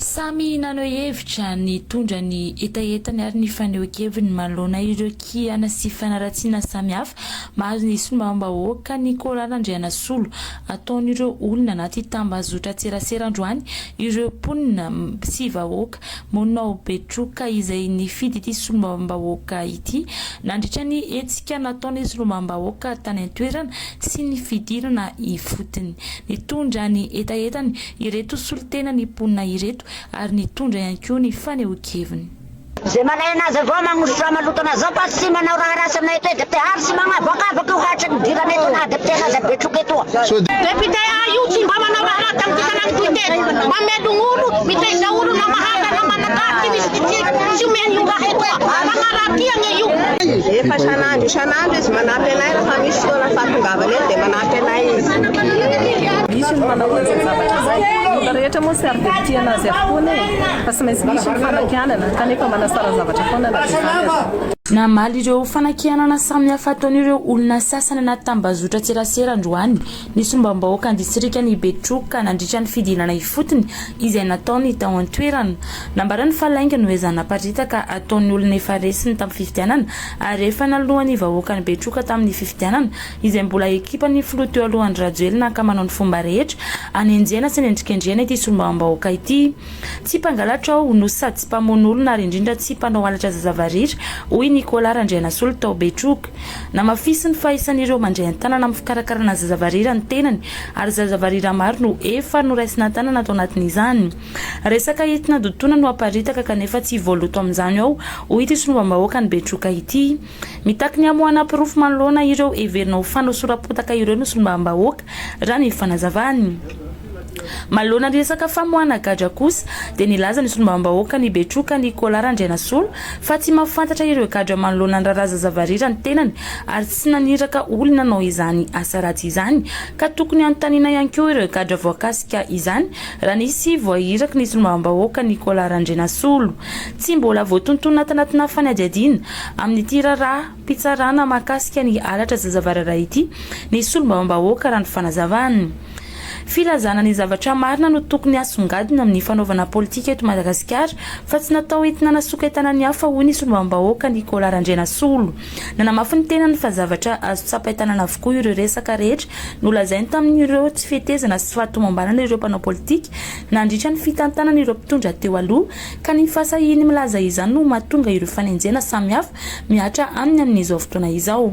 Samy nanao hevitra ny tondra ny etaetany ary ny fanehoan-keviny manoloana ireo kiana sy fanaratsiana samihafa mahazo ny sombambahoaka ny kolaran-drena solo ataon'ireo olona anaty tambazotra tserasera androany ireo ponina sy vahoaka monao betroka izay nifidy ity sombambahoaka ity nandritra ny etsika nataony sombambahoaka tany an-toerana sy ny fidirana ifotony ny tondra ny etaetany ireto solotena ny ponina ireto ary ny tondra ihany koa ny fanehoan-keviny. Zay malaina azy avao magnositra malotana zao fa sy manao raha rasy aminay eto dia te ary sy magnavakavaka ohatra ny dirana eto na dia tena azy betroka eto. Depute io tsy mba manao raha raha tamin'ny tanàna mamelogno olo mitaiza olo na mahaka na manakaty misy tsy omeny io raha eto magnaratiagna io. Efa isan'andro izy manampy anay raha misy fotoana fahatongavana eto dia manampy anay izy. Misy ny manao zavatra zay olona rehetra moa sy ary dia tiana azy avokoa fa sy maintsy misy ny fanakianana kanefa manasara zavatra foana na namaly ireo fanakianana samihafa ataon'ireo olona sasany anaty tambazotra tserasera androany ny sombambahoaka distrika ny betroka nandritra ny fidinana ifotony izay nataony tao an-toerana nambarany falainga no ezana-paritaka ataon'ny olona efa resiny tamin'ny fifidianana ary efa nalohany vahoaka ny betroka tamin'ny fifidianana izay mbola ekipa ny filoha teo alohan'ny rajoely naka manao ny fomba rehetra anenjena sy nendrikendrena ity sombambahoaka ity tsy mpangalatra ao no sady tsy mpamono ary indrindra tsy mpanao alatra zazavarirra hoy Nicolas Randriana Solo tao Betroka namafisiny fa isan'ireo mandray an-tanana amin'ny fikarakarana zazavarira ny tenany ary zazavarira maro no efa noraisina tanana atao anatin'izany resaka entina dotona no aparitaka kanefa tsy voaloto amin'izany ao hoy ity sombambahoaka ny Betroka ity mitaky ny amoana pirofo manoloana ireo everina ho fanao sorapotaka ireo no sombambahoaka raha ny fanazavany malona resaka famoana gadra kosa dia nilaza ny sombambahoaka ny Betroka Nicolas Randriana Solo fa tsy mahafantatra ireo gadra manoloana ny raraza zavarira ny tenany ary tsy naniraka olona nanao izany asa ratsy izany ka tokony anontaniana ihany koa ireo gadra voakasika izany raha nisy voahiraka ny sombambahoaka Nicolas Randriana Solo tsy mbola voatontonona tanatina fanadiadiana amin'ity raraha mpitsarana mahakasika ny alatra zazavarira ity ny sombambahoaka raha ny fanazavany filazana ny zavatra marina no tokony asongadina amin'ny fanaovana politika eto Madagasikara fa tsy natao entina nasoka entana ny hafa hoy ny sombambahoaka Nicolas Randriana Solo nanamafy ny tenany fa zavatra azo tsapahitanana avokoa ireo resaka rehetra nolazainy tamin'ireo tsy fihetezana sy fahatomambanana ireo mpanao politika nandritra ny fitantanana ireo mpitondra teo aloha ka ny fasahiny milaza izany no mahatonga ireo fanenjena samihafa miatra aminy amin'izao fotoana izao.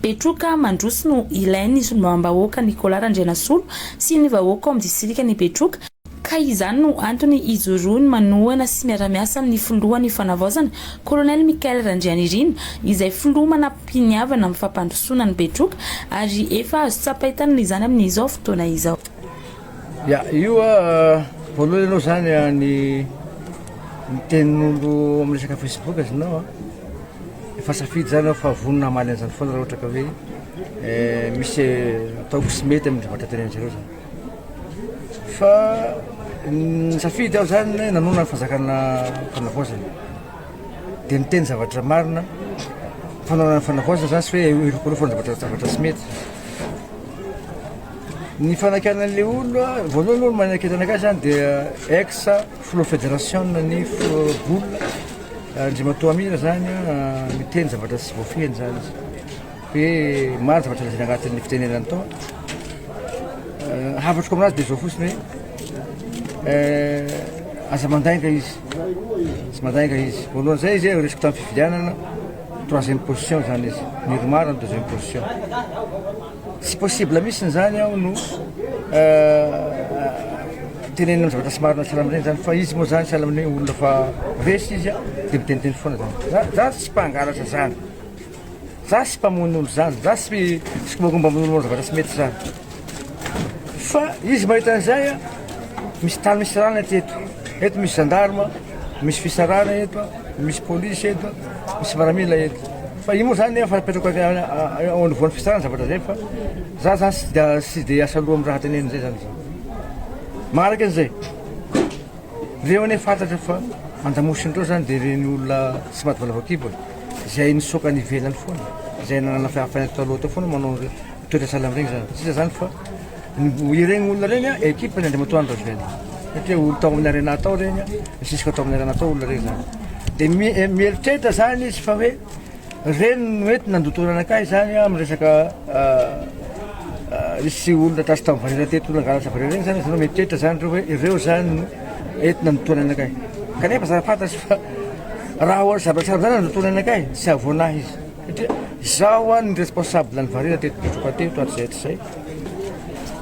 Betroka mandroso no ilainy sombambahoaka Nicolas Randriana Solo sy ny vahoaka amin'ny distrika ny Betroka ka izany no antony izoroany manohana sy miara-miasa amin'ny filohan'ny fanavaozana Colonel Michael Randrianirina izay filoha manampiniavana amin'ny fampandrosoana ny Betroka ary efa azo tsapahitanana izany amin'izao fotoana izao. Io voalohany aloha zany ny tenin'olo amin'ny resaka Facebook izinao efa safidy zany fa vonona amaly an'izany foana raha ohatra ka hoe misy ataoko sy mety amin'ny zavatra tenenjareo zany fa ny safidy aho zany nanona ny fazakana fanavaozana dia niteny zavatra marina fanaovana ny fanavaozana zany sy hoe irokorofana zavatra sy mety ny fanakianan'le olo voalohany olo manakitana akay zany dia ex filoha fédération ny bola Andriamatoa Amira zany miteny zavatra sy voafehiny zany hoe maro zavatra lazina agnatin'ny fitenenany tao hafatroko aminazy dia zao fotsiny hoe aza mandainga izy voalohany zay izy resaka tamin'ny fifidianana 3e position zany izy niromaro ny 2e position tsy possible misy zany aho no tenenina amin'ny zavatra sy marina sy alamin'ireny zany fa izy moa zany sy alamin'ireny olona fa resy izy dia miteniteny foana zany za tsy mpangalatra zany za sy mpamon'olo zany za sy mombamomba amin'olo zavatra sy mety zany fa izy mahita an'izay misy tany misy rana eto misy gendarme misy fisarana eto misy polisy eto misy maramila eto fa io moa zany efa apetrako ao anivoan'ny fisarana zavatra zay fa za zany sy dia asa loha amin'ny raha tenenina zay zany magnaraka an'izay reo ane fantatra fa andamosindreo zany dia reny olona tsy maty valavakibo izay nisoka ny ivelany foana izay nanana fafanatao aloha tao foana manao toetra sahala amin'ireny zany tsisa zany fa ireny olona reny ekipa ny Andriamatoa Rajoelina satria olo tao amin'ny arena atao regny sisika tao amin'ny arena atao olona regny zany dia mieritreritra zany izy fa hoe reny no ety nandotoana anakay zany amin'ny resaka isy olona trasy tamin'ny varera teto olona angalasa varera regny zany zanao mieritreritra zany reo hoe ireo zany no ety nandotoana anakay kanefa za fantasy fa raha ohatry zavatra zany nandotoana anakay tsy avoanahy izy satria zaho any responsable ny varera teto petroka teto aty zay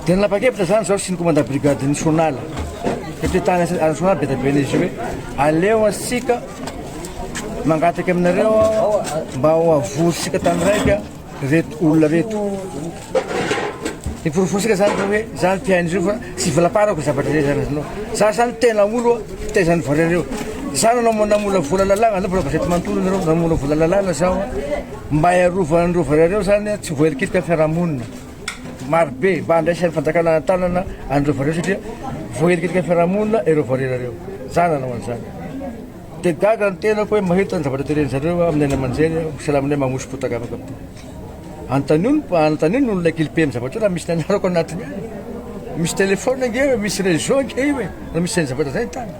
dia nanapa-kevitra zany zaho sy ny commandant brigade nationale satria tany nationale be tabe izy hoe aleo asika mangataka aminareo mba ho avositsika tany raika reto olona reto niforofosika zany fa hoe zany mpiain'izy io fa sy valaparako zavatra zay zany azanao za zany tena olo tezany varereo za nanao namola vola lalàna aleo volavasety manontolo nareo namola vola lalàna zaho mba hiarovan'ireo varereo zany tsy voaelikitika ny fiarahamonina marobe mba andraisan'ny fanjakana tanana an'ireo varereo satria voaelikitika ny fiarahamonina ireo varerareo za nanao an'izany dia gaga ny tenako hoe mahita ny zavatra tereny zareo amin'ny aina aman-jeny salaminay mamosy potaka amako anontaniony ny olona kilpe amin'ny zavatra raha misy nanarako anatiny any misy telefôna nge hoe misy réseau nge hoe raha misy zany zavatra zay tany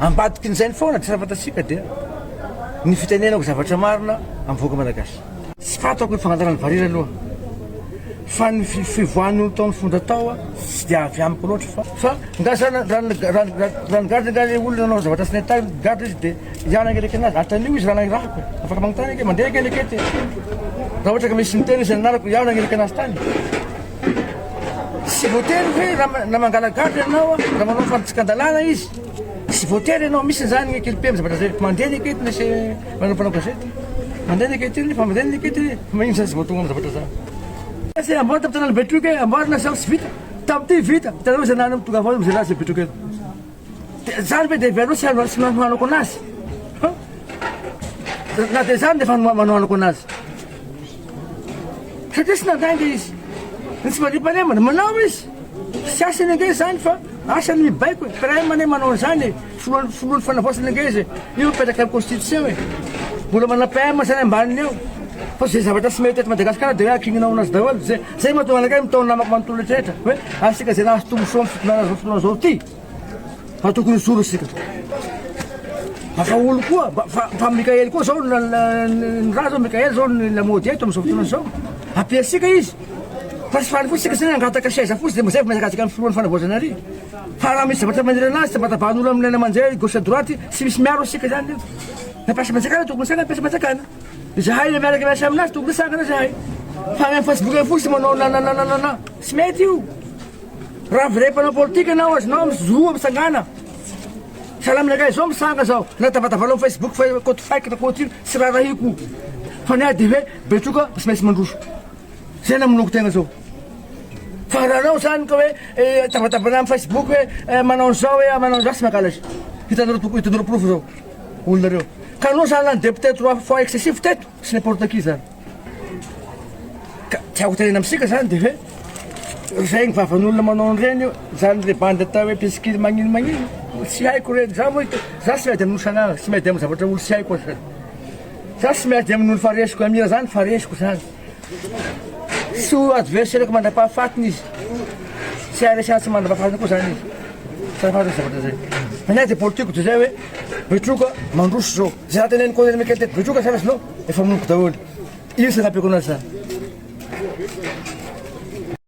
ambadiky n'izay ny foana tsy rahafantasika dia ny fitenenako zavatra marina amivoaka malagasy tsy fatako ny fagnantarany varira aloha fa ny fivoan'ny olo taon'ny fondra tao tsy dia avy amiko loatra fa ngasana raha nigadringany olona nanao zavatra sy nahitany gadra izy dia iana angeleka anazy atan'io izy raha nahirahako afaka magnotany ake mandeha angelekety raha ohatra ka misy niteny izy nanarako iana angeleka anazy tany sy voatery hoe raha mangala gadra ianao raha manao fantsikan-dalàna izy sy voatery ianao misy zany ny kilpe amin'ny zavatra zay mandeha ny akety na sy manao mpanao gazety mandeha ny akety fa mandeha ny akety magnino zany sy voatonga amin'ny zavatra zany sy amboarina tamin'ny tanàna betroka amboarina zaho sy vita tamin'ity vita tanao izay nany tonga avao izay ratsy betroka eto zany be dia veloha sy manohanako anazy na dia zany dia efa manohanako anazy satria sy nandainga izy ny tsy manipanemana manao izy sy asany ange zany fa asany mibaiko raha manay manao an'izany foloany fanavosany ange izy io mipetraka amin'ny constitution e mbola manam-PM zany ambaniny eo fa zay zavatra tsy mety eto Madagasikara dia hoe akinginao anazy daholo zay mahatonga anakay mitaona namako manontolo rehetrarehetra hoe asika zay nahazo tombosoa amin'ny fotoana zao ty fa tokony zoro asika fa olo koa fa Mikaely koa zao ny raha zao Mikaely zao ny lamody eto amin'izao fotoana zao ampiasika izy fa sy faly fotsika sy angataka seza fotsy dia mazay mazakazaka amin'ny filohan'ny fanavoazana ary fa raha misy zavatra maniry anazy tsy matavan'olo amin'ny laina aman-jay gauche à droite sy misy miaro asika zany nampiasa manjakana tokony sana ampiasa manjakana zahay miaraka miasa aminazy tokony sakana zahay fa amin'ny Facebook eny fotsy manao nanananana tsy mety io raha virepanao politika anao azonao mizoa misangana salaminakay zao misanga zao natavatavanao Facebook fa koty faiky na koty ino sy raha rahiko fa niah dia hoe betroka sy maintsy mandroso zay namonoko tegna zao fa raha anao zany ka hoe tavatavana amin'ny Facebook hoe manao an'izao hoe manao an'izao sy mankalazy hitanareo profo zao olonareo ka anao zany lany député 3 fois excessif teto sy n'importe qui zany ka tiako tenena amitsika zany dia hoe zay ny vavan'olona manao an'ireny io zany le bandy atao hoe pisikily magnino tsy haiko reny za moa za sy miady amin'olo sanagna sy miady amin'ny zavatra olo sy haiko zany za sy miady amin'olo faresiko amira zany faresiko zany sy adversaireko mandra-pahafatiny izy sy aresana tsy mandra-pahafatiny koa zany izy sy rahafatiny zavatra zay fa niah dia politiko dia zay hoe betroka mandroso zao zay raha teneny koa Mikaely teto betroka sarasinao efa monoko daholo io sy agnapiako anazy zany